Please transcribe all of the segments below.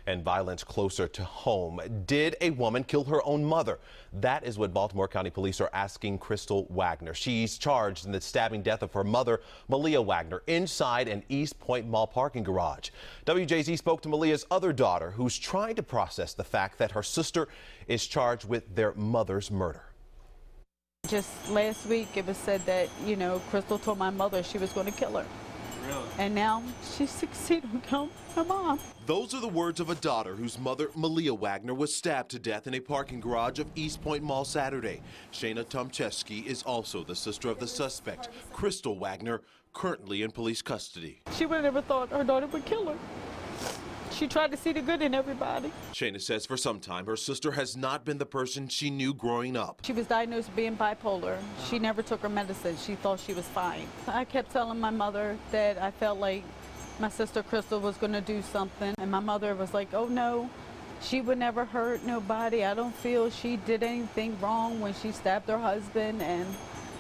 And violence closer to home. Did a woman kill her own mother? That is what Baltimore County Police are asking Crystal Wagner. She's charged in the stabbing death of her mother, Malia Wagner, inside an East Point Mall parking garage. WJZ spoke to Malia's other daughter, who's trying to process the fact that her sister is charged with their mother's murder. Just last week, it was said that, Crystal told my mother she was going to kill her. Really? And now she's succeeding in killing her mom. Those are the words of a daughter whose mother, Malia Wagner, was stabbed to death in a parking garage of East Point Mall Saturday. Shayna Tomczewski is also the sister of the suspect, Crystal Wagner, currently in police custody. She would have never thought her daughter would kill her. She tried to see the good in everybody. Shayna says for some time her sister has not been the person she knew growing up. She was diagnosed with being bipolar. She never took her medicine. She thought she was fine. I kept telling my mother that I felt like my sister Crystal was going to do something. And my mother was like, oh no, she would never hurt nobody. I don't feel she did anything wrong when she stabbed her husband. And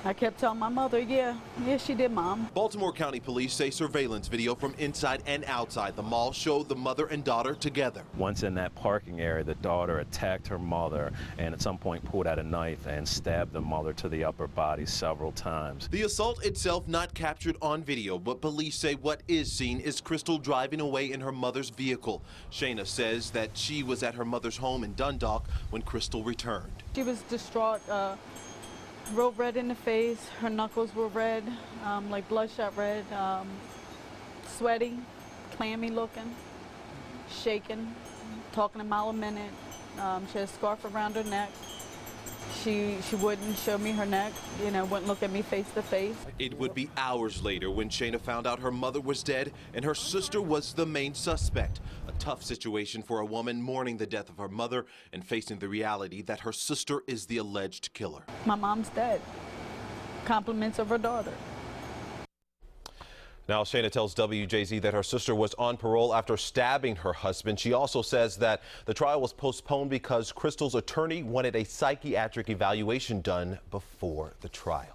I kept telling my mother, yeah, she did, Mom. Baltimore County Police say surveillance video from inside and outside the mall showed the mother and daughter together. Once in that parking area, the daughter attacked her mother and at some point pulled out a knife and stabbed the mother to the upper body several times. The assault itself not captured on video, but police say what is seen is Crystal driving away in her mother's vehicle. Shayna says that she was at her mother's home in Dundalk when Crystal returned. She was distraught. Real red in the face, her knuckles were red, like bloodshot red, sweaty, clammy looking, shaking, talking a mile a minute. She had a scarf around her neck. She wouldn't show me her neck, wouldn't look at me face to face. It would be hours later when Shayna found out her mother was dead and her sister was the main suspect. A tough situation for a woman mourning the death of her mother and facing the reality that her sister is the alleged killer. My mom's dead. Compliments of her daughter. Now, Shayna tells WJZ that her sister was on parole after stabbing her husband. She also says that the trial was postponed because Crystal's attorney wanted a psychiatric evaluation done before the trial.